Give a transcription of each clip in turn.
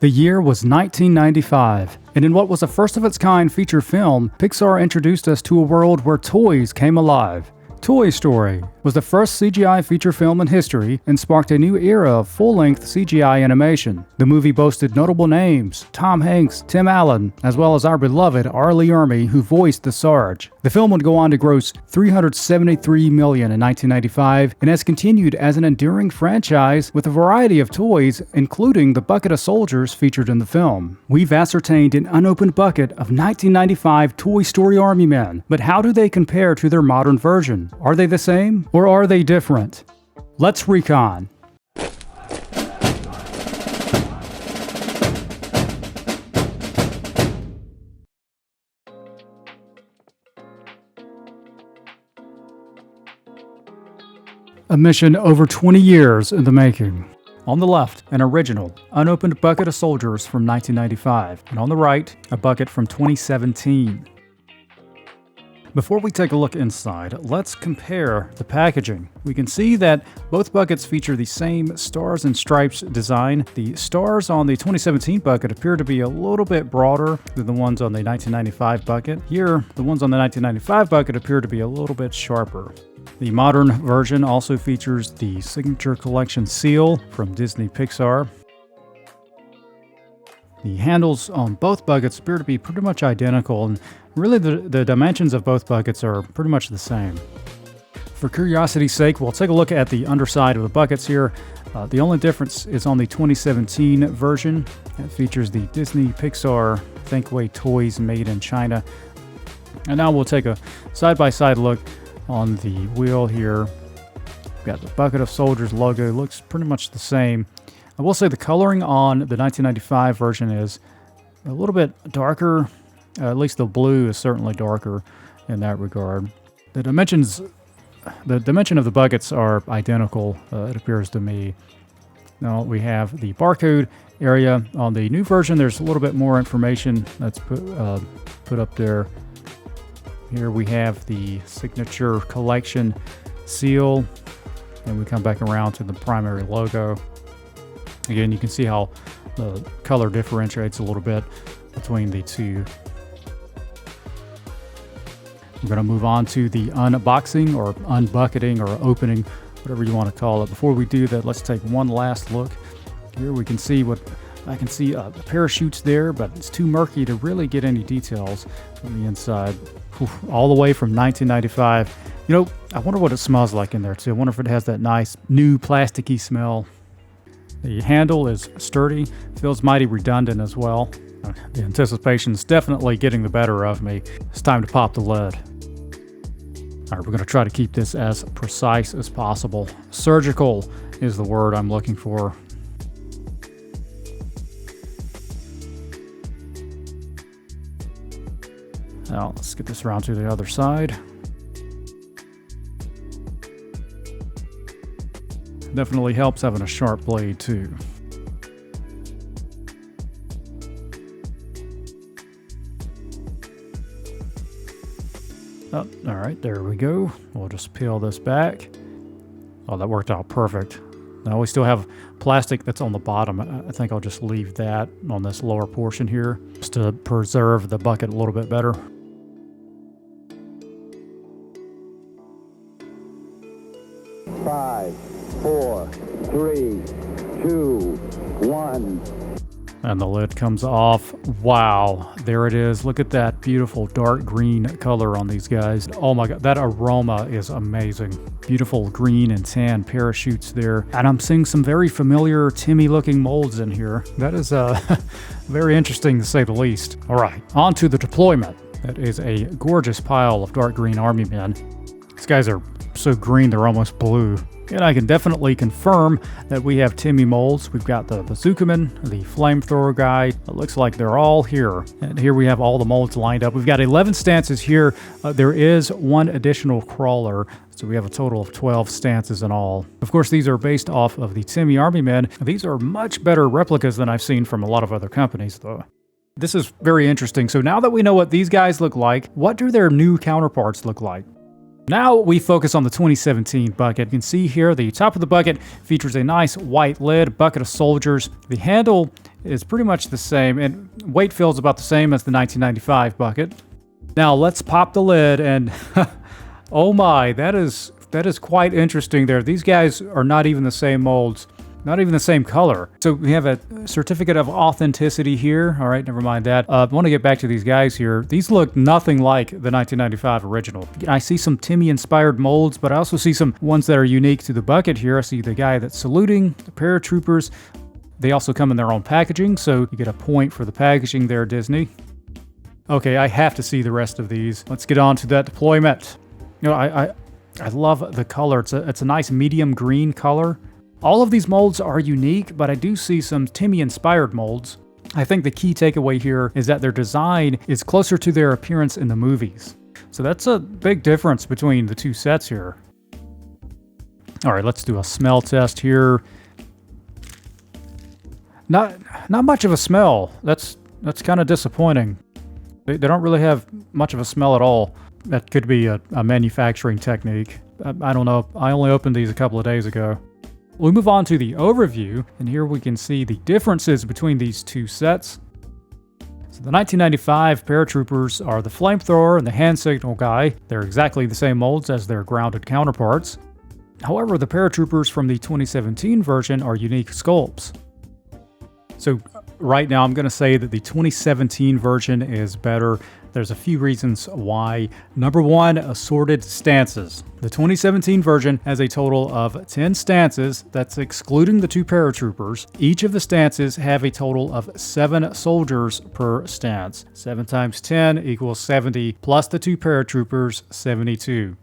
The year was 1995, and in what was a first-of-its-kind feature film, Pixar introduced us to a world where toys came alive. Toy Story was the first CGI feature film in history and sparked a new era of full-length CGI animation. The movie boasted notable names: Tom Hanks, Tim Allen, as well as our beloved R. Lee Ermey, who voiced the Sarge. The film would go on to gross $373 million in 1995 and has continued as an enduring franchise with a variety of toys, including the bucket of soldiers featured in the film. We've ascertained an unopened bucket of 1995 Toy Story Army Men, but how do they compare to their modern version? Are they the same, or are they different? Let's recon. A mission over 20 years in the making. On the left, an original, unopened bucket of soldiers from 1995, and on the right, a bucket from 2017. Before we take a look inside, let's compare the packaging. We can see that both buckets feature the same stars and stripes design. The stars on the 2017 bucket appear to be a little bit broader than the ones on the 1995 bucket. Here, the ones on the 1995 bucket appear to be a little bit sharper. The modern version also features the Signature Collection seal from Disney Pixar. The handles on both buckets appear to be pretty much identical, and really the dimensions of both buckets are pretty much the same. For curiosity's sake, we'll take a look at the underside of the buckets here. The only difference is on the 2017 version. It features the Disney Pixar Thinkway toys made in China. And now we'll take a side-by-side look on the wheel here. We've got the Bucket of Soldiers logo, looks pretty much the same. I will say the coloring on the 1995 version is a little bit darker. At least the blue is certainly darker in that regard. The dimension of the buckets are identical, it appears to me. Now we have the barcode area. On the new version, there's a little bit more information that's put up there. Here we have the Signature Collection seal, and we come back around to the primary logo. Again, you can see how the color differentiates a little bit between the two. We're going to move on to the unboxing or unbucketing or opening, whatever you want to call it. Before we do that, let's take one last look. Here we can see I can see the parachutes there, but it's too murky to really get any details from the inside. All the way from 1995. You know, I wonder what it smells like in there too. I wonder if it has that nice new plasticky smell. The handle is sturdy, feels mighty redundant as well. The anticipation's definitely getting the better of me. It's time to pop the lid. All right, we're going to try to keep this as precise as possible. Surgical is the word I'm looking for. Now, let's get this around to the other side. Definitely helps having a sharp blade too. Oh, all right, there we go. We'll just peel this back. Oh, that worked out perfect. Now we still have plastic that's on the bottom. I think I'll just leave that on this lower portion here just to preserve the bucket a little bit better. Five, 4, 3, 2, 1. And the lid comes off. Wow, there it is. Look at that beautiful dark green color on these guys. Oh my God, that aroma is amazing. Beautiful green and tan parachutes there. And I'm seeing some very familiar Timmy looking molds in here. That is very interesting to say the least. All right, on to the deployment. That is a gorgeous pile of dark green army men. These guys are so green they're almost blue. And I can definitely confirm that we have Timmy molds. We've got the bazookaman, the flamethrower guy. It looks like they're all here. And here we have all the molds lined up. We've got 11 stances here. There is one additional crawler, so we have a total of 12 stances in all. Of course, these are based off of the Timmy Army Men. These are much better replicas than I've seen from a lot of other companies, though. This is very interesting. So now that we know what these guys look like, what do their new counterparts look like? Now we focus on the 2017 bucket. You can see here the top of the bucket features a nice white lid, bucket of soldiers. The handle is pretty much the same, and weight feels about the same as the 1995 bucket. Now let's pop the lid, and oh my, that is quite interesting there. These guys are not even the same molds. Not even the same color. So we have a certificate of authenticity here. All right, never mind that. I want to get back to these guys here. These look nothing like the 1995 original. I see some Timmy-inspired molds, but I also see some ones that are unique to the bucket here. I see the guy that's saluting, the paratroopers. They also come in their own packaging, so you get a point for the packaging there, Disney. Okay, I have to see the rest of these. Let's get on to that deployment. You know, I love the color. It's a nice medium green color. All of these molds are unique, but I do see some Timmy-inspired molds. I think the key takeaway here is that their design is closer to their appearance in the movies. So that's a big difference between the two sets here. All right, let's do a smell test here. Not much of a smell. That's kind of disappointing. They don't really have much of a smell at all. That could be a manufacturing technique. I don't know. I only opened these a couple of days ago. We move on to the overview, and here we can see the differences between these two sets. So the 1995 paratroopers are the flamethrower and the hand signal guy. They're exactly the same molds as their grounded counterparts. However, the paratroopers from the 2017 version are unique sculpts. So right now I'm going to say that the 2017 version is better. There's a few reasons why. Number one, assorted stances. The 2017 version has a total of 10 stances. That's excluding the two paratroopers. Each of the stances have a total of 7 soldiers per stance. 7 times 10 equals 70, plus the two paratroopers, 72.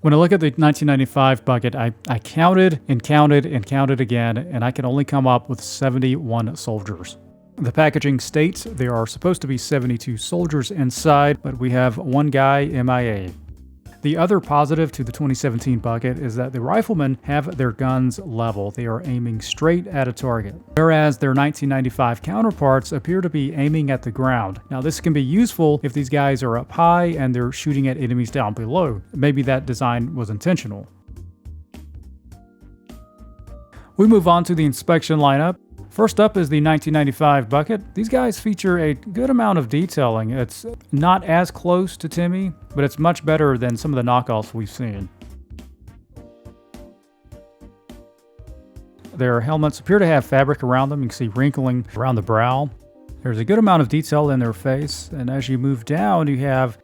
When I look at the 1995 bucket, I counted and counted and counted again, and I can only come up with 71 soldiers. The packaging states there are supposed to be 72 soldiers inside, but we have one guy MIA. The other positive to the 2017 bucket is that the riflemen have their guns level. They are aiming straight at a target, whereas their 1995 counterparts appear to be aiming at the ground. Now, this can be useful if these guys are up high and they're shooting at enemies down below. Maybe that design was intentional. We move on to the inspection lineup. First up is the 1995 bucket. These guys feature a good amount of detailing. It's not as close to Timmy, but it's much better than some of the knockoffs we've seen. Their helmets appear to have fabric around them. You can see wrinkling around the brow. There's a good amount of detail in their face, and as you move down, you have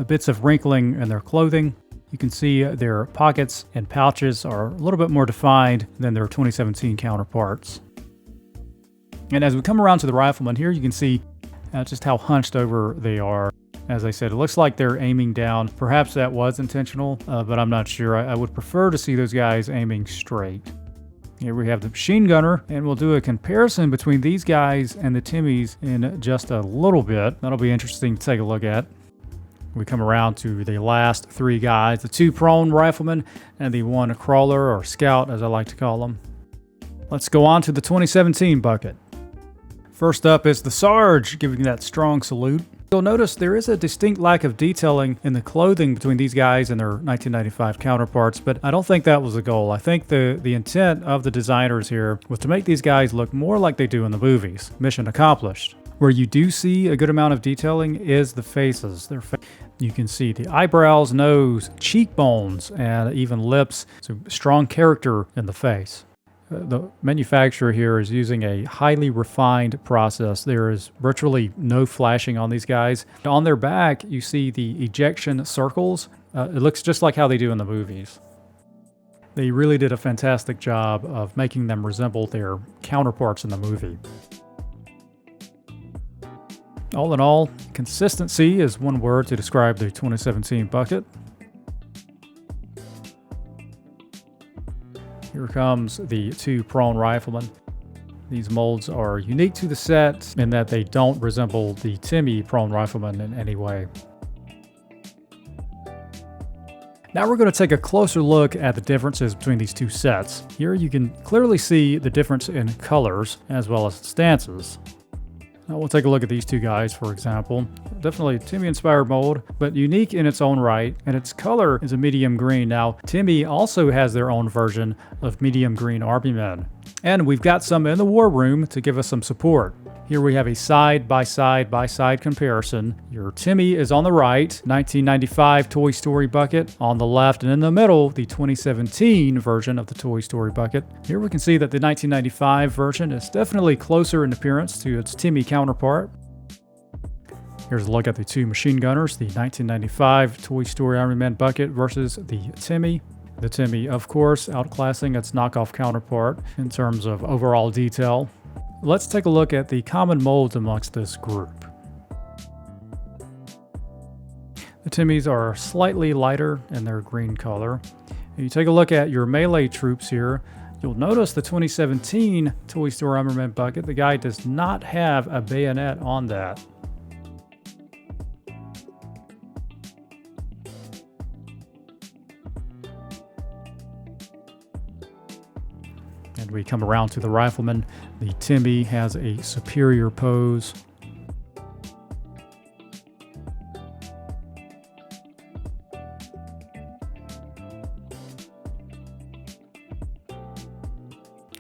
bits of wrinkling in their clothing. You can see their pockets and pouches are a little bit more defined than their 2017 counterparts. And as we come around to the riflemen here, you can see just how hunched over they are. As I said, it looks like they're aiming down. Perhaps that was intentional, but I'm not sure. I would prefer to see those guys aiming straight. Here we have the machine gunner, and we'll do a comparison between these guys and the Timmies in just a little bit. That'll be interesting to take a look at. We come around to the last 3 guys, the 2 prone riflemen and the 1 crawler or scout, as I like to call them. Let's go on to the 2017 bucket. First up is the Sarge, giving that strong salute. You'll notice there is a distinct lack of detailing in the clothing between these guys and their 1995 counterparts, but I don't think that was the goal. I think the intent of the designers here was to make these guys look more like they do in the movies. Mission accomplished. Where you do see a good amount of detailing is the faces. You can see the eyebrows, nose, cheekbones, and even lips. So strong character in the face. The manufacturer here is using a highly refined process. There is virtually no flashing on these guys. On their back, you see the ejection circles. It looks just like how they do in the movies. They really did a fantastic job of making them resemble their counterparts in the movie. All in all, consistency is one word to describe the 2017 bucket. Here comes the 2 prone riflemen. These molds are unique to the set in that they don't resemble the Timmy prone rifleman in any way. Now we're going to take a closer look at the differences between these 2 sets. Here you can clearly see the difference in colors as well as stances. Now we'll take a look at these two guys, for example. Definitely Timmy-inspired mold, but unique in its own right, and its color is a medium green. Now, Timmy also has their own version of medium green Army men. And we've got some in the war room to give us some support. Here we have a side-by-side comparison. Your Timmy is on the right, 1995 Toy Story bucket on the left, and in the middle, the 2017 version of the Toy Story bucket. Here we can see that the 1995 version is definitely closer in appearance to its Timmy counterpart. Here's a look at the two machine gunners, the 1995 Toy Story Army Men bucket versus the Timmy. The Timmy, of course, outclassing its knockoff counterpart in terms of overall detail. Let's take a look at the common molds amongst this group. The Timmys are slightly lighter in their green color. If you take a look at your melee troops here, you'll notice the 2017 Toy Story Army Men bucket, the guy does not have a bayonet on that. And we come around to the rifleman. The Timmy has a superior pose.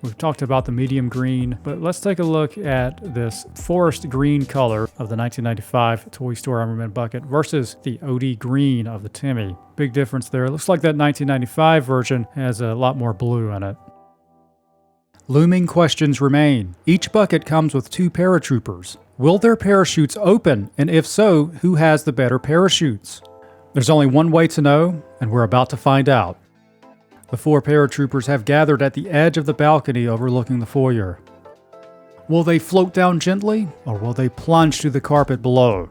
We've talked about the medium green, but let's take a look at this forest green color of the 1995 Toy Story Army Men bucket versus the OD green of the Timmy. Big difference there. It looks like that 1995 version has a lot more blue in it. Looming questions remain. Each bucket comes with 2 paratroopers. Will their parachutes open, and if so, who has the better parachutes? There's only one way to know, and we're about to find out. The 4 paratroopers have gathered at the edge of the balcony overlooking the foyer. Will they float down gently, or will they plunge to the carpet below?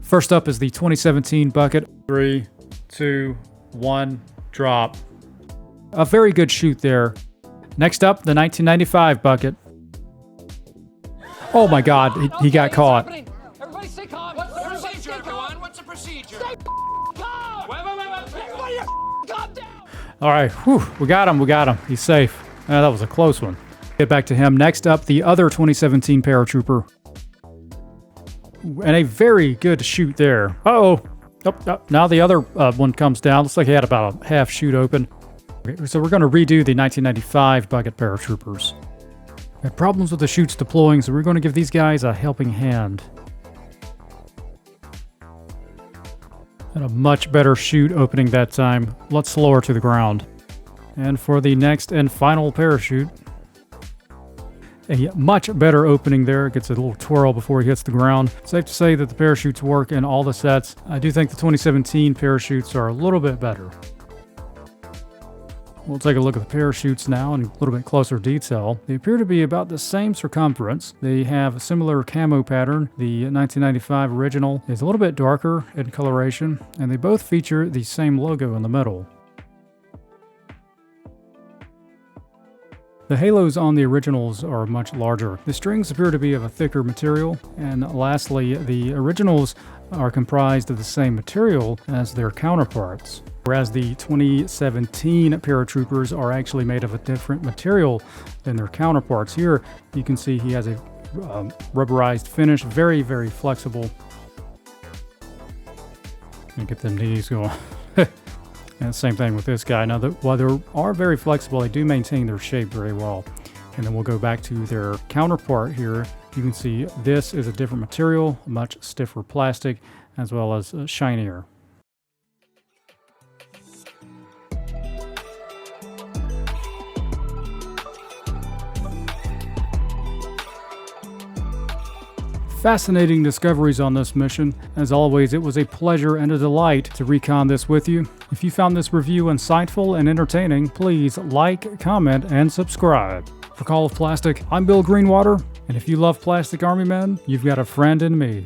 First up is the 2017 bucket. 3, 2, 1, drop. A very good shoot there. Next up, the 1995 bucket. Oh my God, he got caught. Everybody stay calm. What's the procedure, everyone? What's the procedure? Stay calm. Wait. Everybody calm down. All right, whew, we got him. He's safe. That was a close one. Get back to him. Next up, the other 2017 paratrooper. And a very good shoot there. Uh-oh. Oh, now the other one comes down. Looks like he had about a half chute open. Okay, so we're going to redo the 1995 bucket paratroopers. We had problems with the chutes deploying, so we're going to give these guys a helping hand. And a much better chute opening that time, a lot slower to the ground. And for the next and final parachute, a much better opening there. It gets a little twirl before he hits the ground. Safe to say that the parachutes work in all the sets. I do think the 2017 parachutes are a little bit better. We'll take a look at the parachutes now in a little bit closer detail. They appear to be about the same circumference. They have a similar camo pattern. The 1995 original is a little bit darker in coloration, and they both feature the same logo in the middle. The halos on the originals are much larger. The strings appear to be of a thicker material, and lastly, the originals are comprised of the same material as their counterparts, whereas the 2017 paratroopers are actually made of a different material than their counterparts. Here, you can see he has a rubberized finish, very, very flexible. Let me get them knees going. And same thing with this guy. Now, while they are very flexible, they do maintain their shape very well. And then we'll go back to their counterpart here. You can see this is a different material, much stiffer plastic, as well as shinier. Fascinating discoveries on this mission. As always, it was a pleasure and a delight to recon this with you. If you found this review insightful and entertaining, please like, comment, and subscribe. For Call of Plastic, I'm Bill Greenwater, and if you love Plastic Army Men, you've got a friend in me.